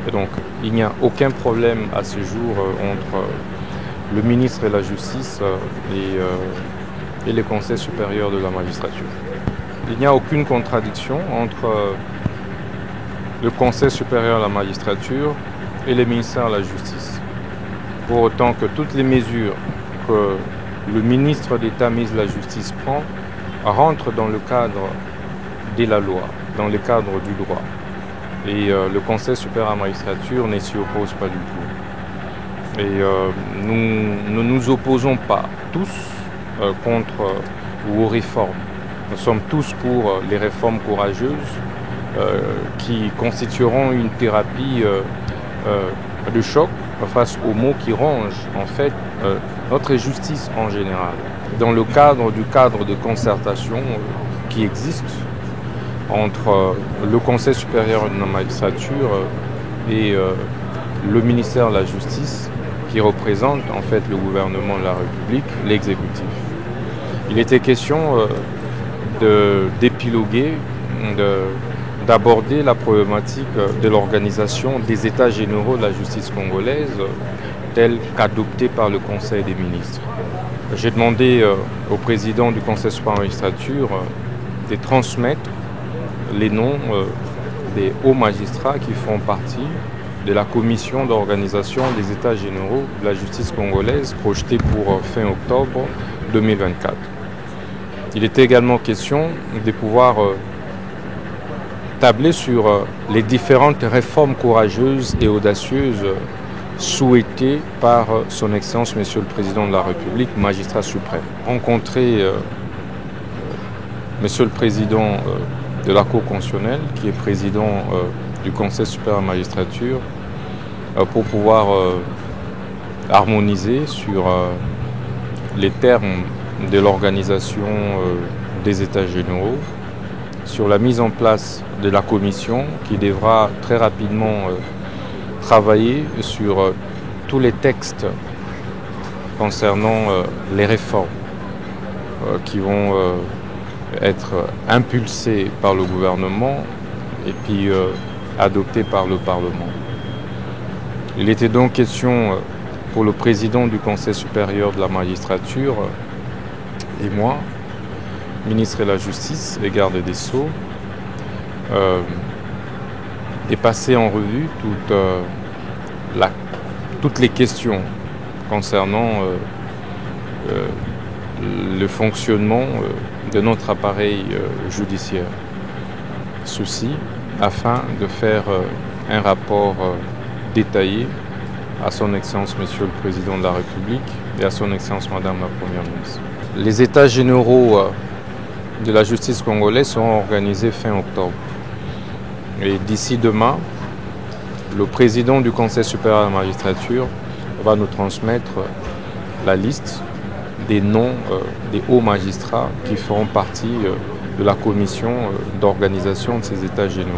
Et donc, il n'y a aucun problème à ce jour entre le ministre et la Justice et le Conseil supérieur de la magistrature. Il n'y a aucune contradiction entre le Conseil supérieur de la magistrature et le ministère de la Justice. Pour autant que toutes les mesures que le ministre d'État, ministre de la Justice prend rentrent dans le cadre de la loi, dans le cadre du droit. Et le Conseil supérieur de la magistrature ne s'y oppose pas du tout. Et nous ne nous opposons pas tous contre ou aux réformes. Nous sommes tous pour les réformes courageuses qui constitueront une thérapie de choc face aux maux qui rongent en fait notre justice en général. Dans le cadre de concertation qui existe entre le Conseil supérieur de la magistrature et le ministère de la Justice, qui représente en fait le gouvernement de la République, l'exécutif. Il était question d'épiloguer, d'aborder la problématique de l'organisation des États généraux de la justice congolaise, telle qu'adoptée par le Conseil des ministres. J'ai demandé au président du Conseil supérieur de la magistrature de transmettre les noms des hauts magistrats qui font partie de la commission d'organisation des États généraux de la justice congolaise projetée pour fin octobre 2024. Il était également question de pouvoir tabler sur les différentes réformes courageuses et audacieuses souhaitées par son Excellence, Monsieur le Président de la République, magistrat suprême. Rencontrer Monsieur le Président de la Cour constitutionnelle, qui est président du Conseil supérieur de la magistrature, pour pouvoir harmoniser sur les termes de l'organisation des États généraux, sur la mise en place de la commission qui devra très rapidement travailler sur tous les textes concernant les réformes qui vont être impulsées par le gouvernement et puis adoptées par le Parlement. Il était donc question pour le président du Conseil supérieur de la magistrature et moi, ministre de la Justice et garde des Sceaux, de passer en revue toutes les questions concernant le fonctionnement de notre appareil judiciaire. Ceci afin de faire un rapport détaillé à son Excellence Monsieur le Président de la République et à son Excellence Madame la Première ministre. Les États généraux de la justice congolaise seront organisés fin octobre. Et d'ici demain, le président du Conseil supérieur de la magistrature va nous transmettre la liste des noms des hauts magistrats qui feront partie de la commission d'organisation de ces États généraux.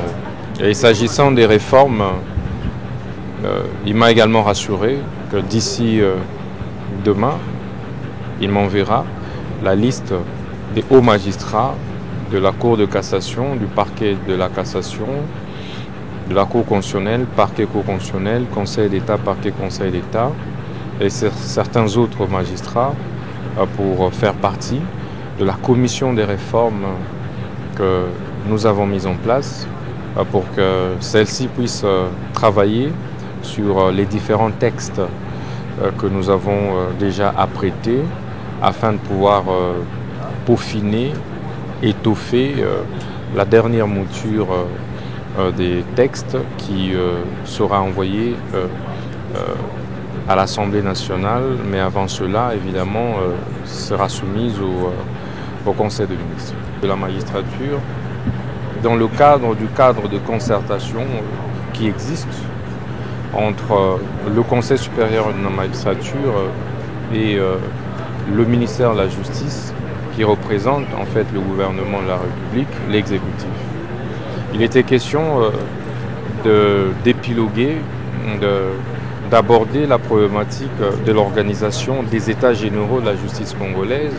Et s'agissant des réformes, il m'a également rassuré que d'ici demain, il m'enverra la liste des hauts magistrats de la Cour de cassation, du parquet de la cassation, de la Cour constitutionnelle, parquet Cour constitutionnelle, Conseil d'État, parquet Conseil d'État et certains autres magistrats pour faire partie de la commission des réformes que nous avons mise en place pour que celle-ci puisse travailler sur les différents textes que nous avons déjà apprêtés afin de pouvoir peaufiner, étoffer la dernière mouture des textes qui sera envoyée à l'Assemblée nationale, mais avant cela, évidemment, sera soumise au Conseil des ministres de la magistrature, dans le cadre de concertation qui existe entre le Conseil supérieur de la magistrature et le ministère de la Justice, qui représente en fait le gouvernement de la République, l'exécutif. Il était question d'épiloguer, d'aborder la problématique de l'organisation des États généraux de la justice congolaise,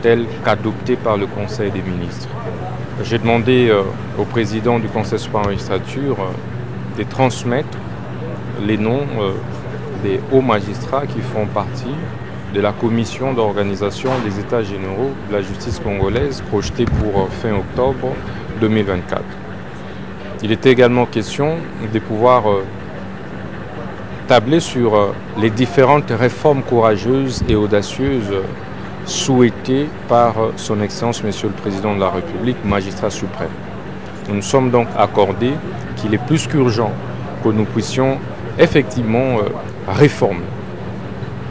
telle qu'adoptée par le Conseil des ministres. J'ai demandé au président du Conseil supérieur de la magistrature de transmettre les noms des hauts magistrats qui font partie de la commission d'organisation des États généraux de la justice congolaise projetée pour fin octobre 2024. Il était également question de pouvoir tabler sur les différentes réformes courageuses et audacieuses souhaitées par son Excellence Monsieur le Président de la République, magistrat suprême. Nous nous sommes donc accordés qu'il est plus qu'urgent que nous puissions effectivement réformer,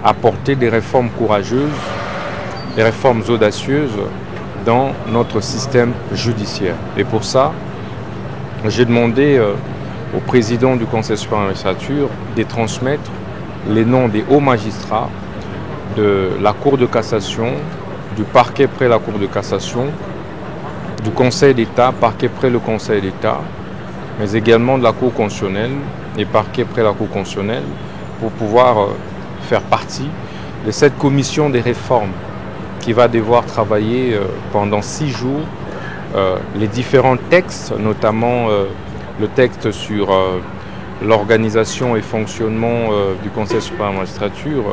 apporter des réformes courageuses, des réformes audacieuses dans notre système judiciaire. Et pour ça, j'ai demandé au président du Conseil supérieur de la magistrature de transmettre les noms des hauts magistrats de la Cour de cassation, du parquet près la Cour de cassation, du Conseil d'État, parquet près le Conseil d'État, mais également de la Cour constitutionnelle et parquet près la Cour constitutionnelle pour pouvoir faire partie de cette commission des réformes qui va devoir travailler pendant 6 jours les différents textes, notamment le texte sur l'organisation et fonctionnement du Conseil supérieur de la magistrature,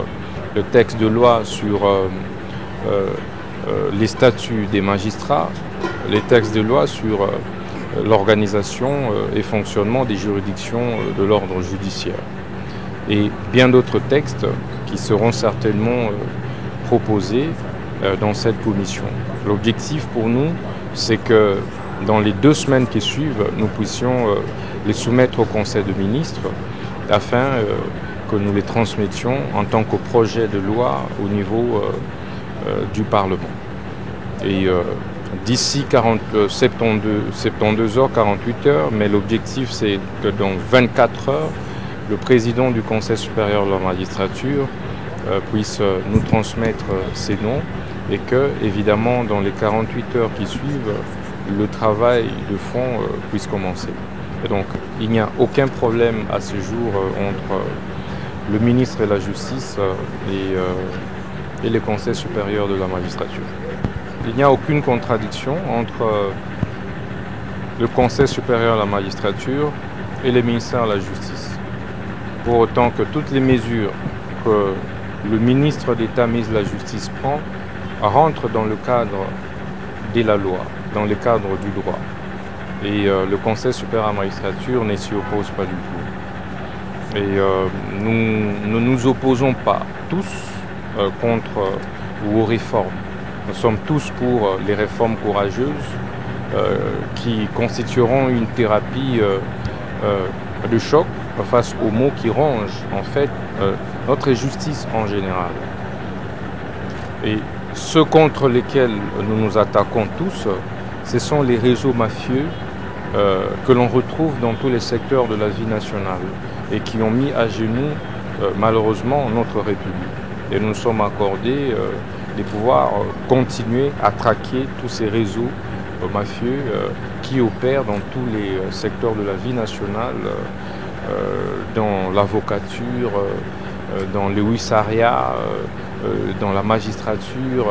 le texte de loi sur les statuts des magistrats, les textes de loi sur l'organisation et fonctionnement des juridictions de l'ordre judiciaire. Et bien d'autres textes qui seront certainement proposés dans cette commission. L'objectif pour nous, c'est que dans les 2 semaines qui suivent, nous puissions les soumettre au Conseil de ministres afin que nous les transmettions en tant que projet de loi au niveau du Parlement. Et d'ici 72 heures, 48 heures, mais l'objectif c'est que dans 24 heures, le président du Conseil supérieur de la magistrature puisse nous transmettre ces noms et que, évidemment, dans les 48 heures qui suivent, le travail de fond puisse commencer. Et donc, il n'y a aucun problème à ce jour entre le ministre et la justice et le Conseil supérieur de la magistrature. Il n'y a aucune contradiction entre le Conseil supérieur de la magistrature et le ministère de la justice. Pour autant que toutes les mesures que le ministre d'État ministre de la Justice prend rentrent dans le cadre de la loi, dans le cadre du droit. Et le Conseil supérieur de la magistrature ne s'y oppose pas du tout. Et nous ne nous opposons pas tous contre ou aux réformes. Nous sommes tous pour les réformes courageuses qui constitueront une thérapie de choc face aux maux qui rongent en fait notre justice en général. Et ceux contre lesquels nous nous attaquons tous, ce sont les réseaux mafieux que l'on retrouve dans tous les secteurs de la vie nationale et qui ont mis à genoux malheureusement notre République. Et nous nous sommes accordés de pouvoir continuer à traquer tous ces réseaux mafieux qui opèrent dans tous les secteurs de la vie nationale, dans l'avocature, dans le huissariat, dans la magistrature,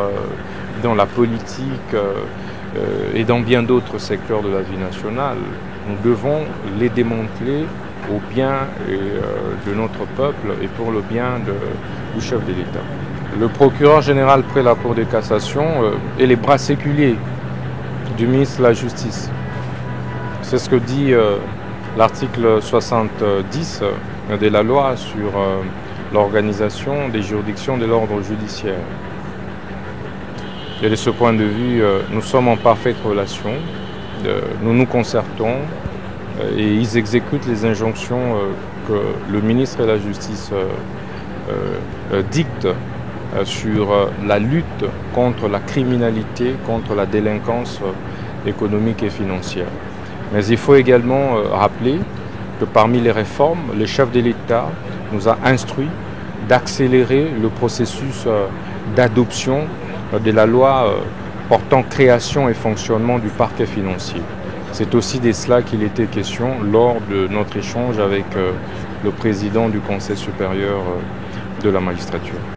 dans la politique et dans bien d'autres secteurs de la vie nationale. Nous devons les démanteler au bien de notre peuple et pour le bien du chef de l'État. Le procureur général près la Cour de cassation est les bras séculiers du ministre de la Justice. C'est ce que dit l'article 70 de la loi sur l'organisation des juridictions de l'ordre judiciaire. Et de ce point de vue, nous sommes en parfaite relation, nous nous concertons et ils exécutent les injonctions que le ministre de la Justice dicte sur la lutte contre la criminalité, contre la délinquance économique et financière. Mais il faut également rappeler que parmi les réformes, le chef de l'État nous a instruit d'accélérer le processus d'adoption de la loi portant création et fonctionnement du parquet financier. C'est aussi de cela qu'il était question lors de notre échange avec le président du Conseil supérieur de la magistrature.